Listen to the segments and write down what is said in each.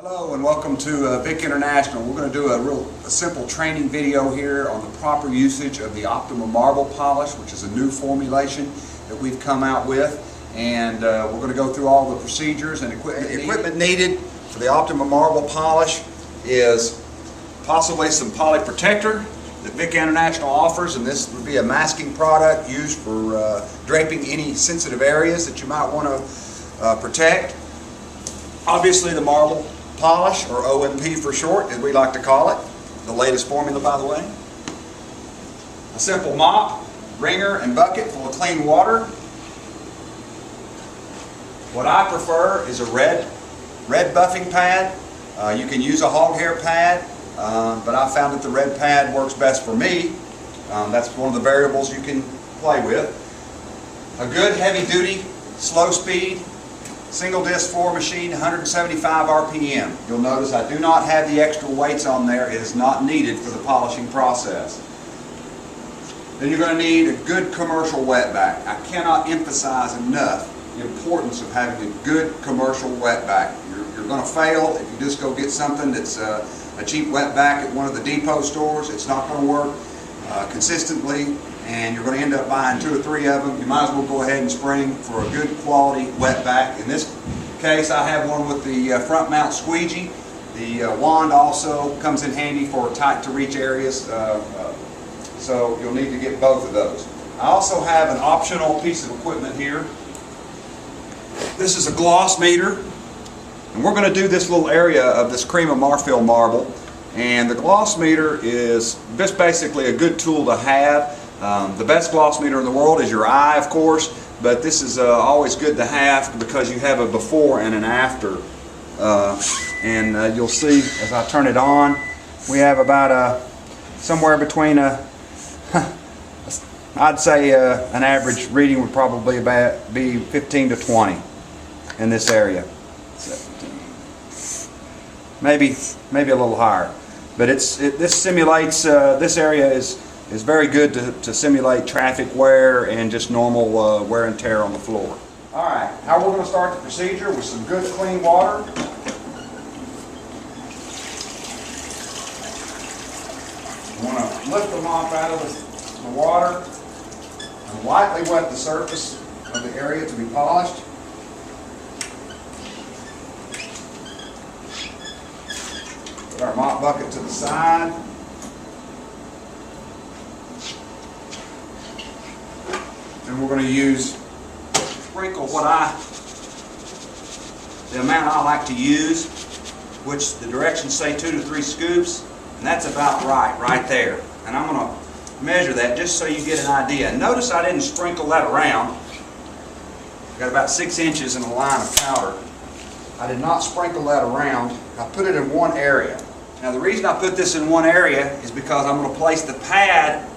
Hello and welcome to VIC International. We're going to do a simple training video here on the proper usage of the Optima Marble Polish, which is a new formulation that we've come out with, and we're going to go through all the procedures and equipment needed for the Optima Marble Polish is possibly some poly protector that VIC International offers, and this would be a masking product used for draping any sensitive areas that you might want to protect. Obviously the marble polish, or OMP for short, as we like to call it, the latest formula by the way. A simple mop, wringer, and bucket full of clean water. What I prefer is a red buffing pad. You can use a hog hair pad, but I found that the red pad works best for me. That's one of the variables you can play with. A good heavy duty, slow speed, single disc floor machine, 175 RPM. You'll notice I do not have the extra weights on there. It is not needed for the polishing process. Then you're going to need a good commercial wetback. I cannot emphasize enough the importance of having a good commercial wetback. You're going to fail if you just go get something that's a cheap wetback at one of the depot stores. It's not going to work consistently, and you're going to end up buying 2 or 3 of them. You might as well go ahead and spring for a good quality wetback. In this case, I have one with the front mount squeegee. The wand also comes in handy for tight to reach areas, so you'll need to get both of those. I also have an optional piece of equipment here. This is a gloss meter, and we're going to do this little area of this cream of Marfil marble, and the gloss meter is just basically a good tool to have. The best gloss meter in the world is your eye, of course, but this is always good to have because you have a before and an after. You'll see as I turn it on, we have about somewhere between I'd say an average reading would probably be 15 to 20 in this area. 17. Maybe a little higher, but this simulates this area is very good to simulate traffic wear and just normal wear and tear on the floor. Alright, how we're going to start the procedure with some good clean water. You want to lift the mop out of the water and lightly wet the surface of the area to be polished. Put our mop bucket to the side. And we're going to sprinkle the amount I like to use, which the directions say 2 to 3 scoops, and that's about right there. And I'm going to measure that just so you get an idea. Notice I didn't sprinkle that around. I've got about 6 inches in a line of powder. I did not sprinkle that around. I put it in one area. Now the reason I put this in one area is because I'm going to place the pad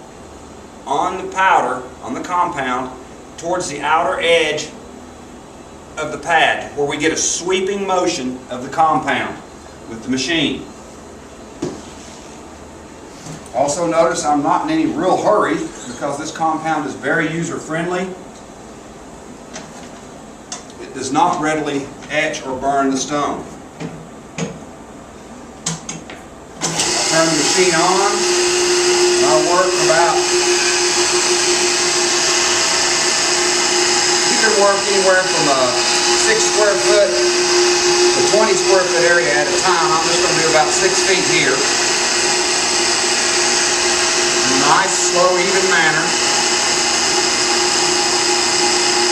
on the powder, on the compound, towards the outer edge of the pad, where we get a sweeping motion of the compound with the machine. Also notice I'm not in any real hurry because this compound is very user-friendly. It does not readily etch or burn the stone. I'll turn the machine on, and I'll work about work anywhere from a 6 square foot to 20 square foot area at a time. I'm just going to do about 6 feet here. In a nice, slow, even manner.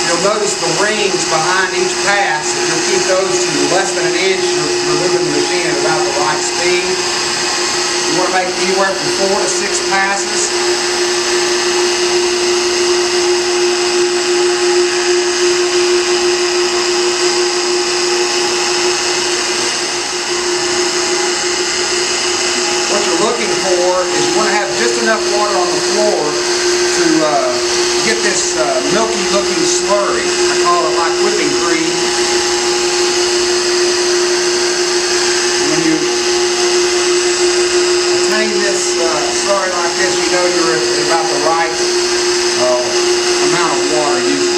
You'll notice the rings behind each pass. If you'll keep those to less than an inch, you're moving the machine at about the right speed. You want to make anywhere from 4 to 6 passes. Is you want to have just enough water on the floor to get this milky looking slurry. I call it like whipping cream. When you attain this slurry like this, you know you're at about the right amount of water used.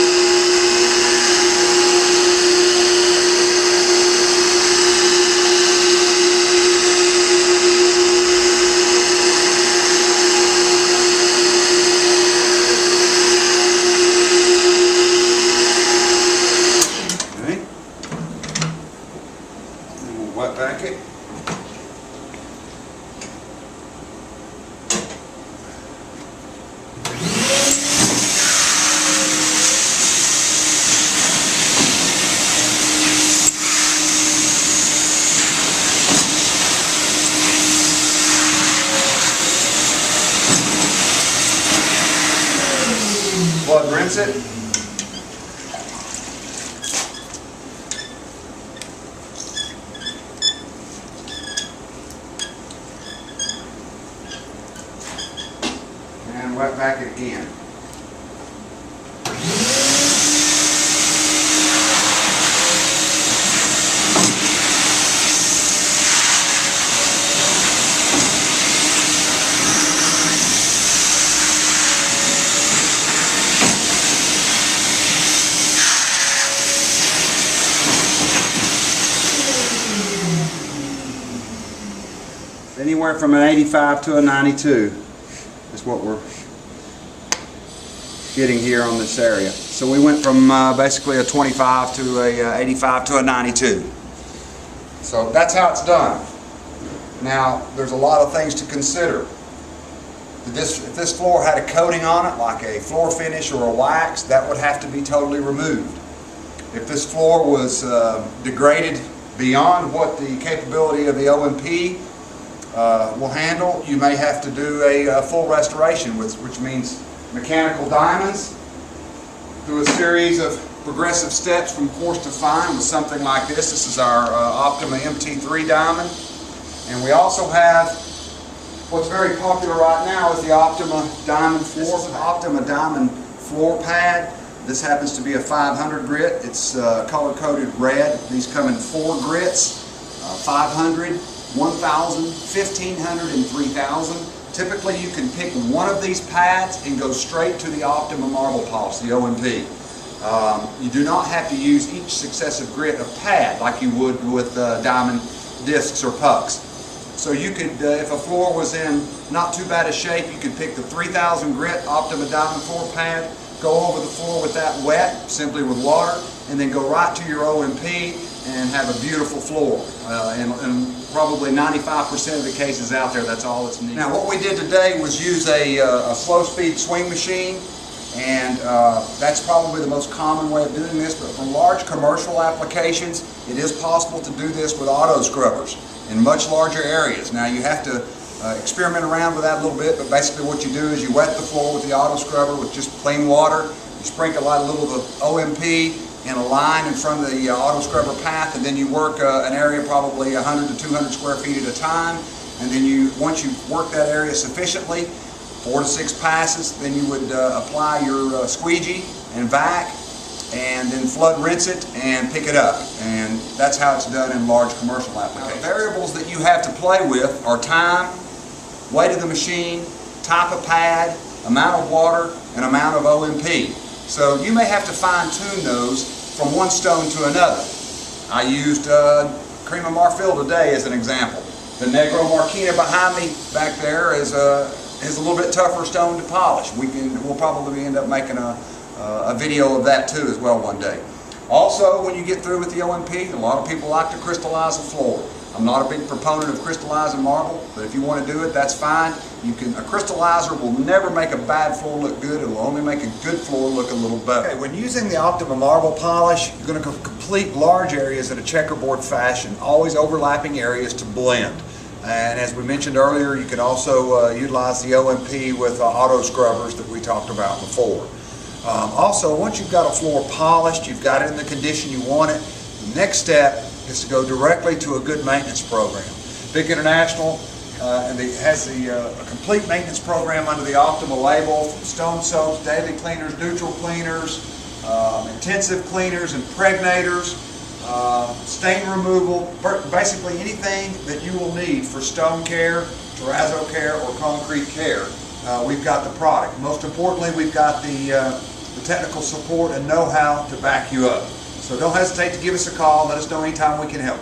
wet vac it. Flood rinse it. And wet vac it again. Anywhere from an 85 to a 92 is what we're getting here on this area. So we went from basically a 25 to a 85 to a 92. So that's how it's done. Now there's a lot of things to consider. If this floor had a coating on it, like a floor finish or a wax, that would have to be totally removed. If this floor was degraded beyond what the capability of the OMP will handle, you may have to do a full restoration, which means mechanical diamonds through a series of progressive steps from coarse to fine with something like this. This is our Optima MT3 diamond. And we also have what's very popular right now is the Optima diamond floor. This is an Optima diamond floor pad. This happens to be a 500 grit. It's color-coded red. These come in 4 grits, 500, 1,000, 1,500, and 3,000. Typically you can pick one of these pads and go straight to the Optima Marble Polish, the OMP. You do not have to use each successive grit of pad like you would with diamond discs or pucks. So you could, if a floor was in not too bad a shape, you could pick the 3,000 grit Optima diamond floor pad, go over the floor with that wet, simply with water, and then go right to your OMP and have a beautiful floor. And probably 95% of the cases out there, that's all that's needed. Now what we did today was use a slow speed swing machine, and that's probably the most common way of doing this, but for large commercial applications it is possible to do this with auto scrubbers in much larger areas. Now you have to experiment around with that a little bit, but basically what you do is you wet the floor with the auto scrubber with just plain water, you sprinkle out a little of the OMP in a line in front of the auto scrubber path, and then you work an area probably 100 to 200 square feet at a time, and then once you've worked that area sufficiently, 4 to 6 passes, then you would apply your squeegee and vac, and then flood rinse it and pick it up. And that's how it's done in large commercial applications. Now, the variables that you have to play with are time, weight of the machine, type of pad, amount of water, and amount of OMP. So you may have to fine-tune those from one stone to another. I used cream of Marfil today as an example. The Negro Marquina behind me back there is a little bit tougher stone to polish. We'll probably end up making a video of that too as well one day. Also, when you get through with the OMP, a lot of people like to crystallize the floor. I'm not a big proponent of crystallizing marble, but if you want to do it, that's fine. A crystallizer will never make a bad floor look good. It will only make a good floor look a little better. Okay, when using the Optima Marble Polish, you're going to complete large areas in a checkerboard fashion, always overlapping areas to blend. And as we mentioned earlier, you can also utilize the OMP with auto scrubbers that we talked about before. Also, once you've got a floor polished, you've got it in the condition you want it, the next step is to go directly to a good maintenance program. VIC International has a complete maintenance program under the Optima label, from stone soaps, daily cleaners, neutral cleaners, intensive cleaners, impregnators, stain removal, basically anything that you will need for stone care, terrazzo care, or concrete care. We've got the product. Most importantly, we've got the technical support and know-how to back you up. So don't hesitate to give us a call. Let us know anytime we can help.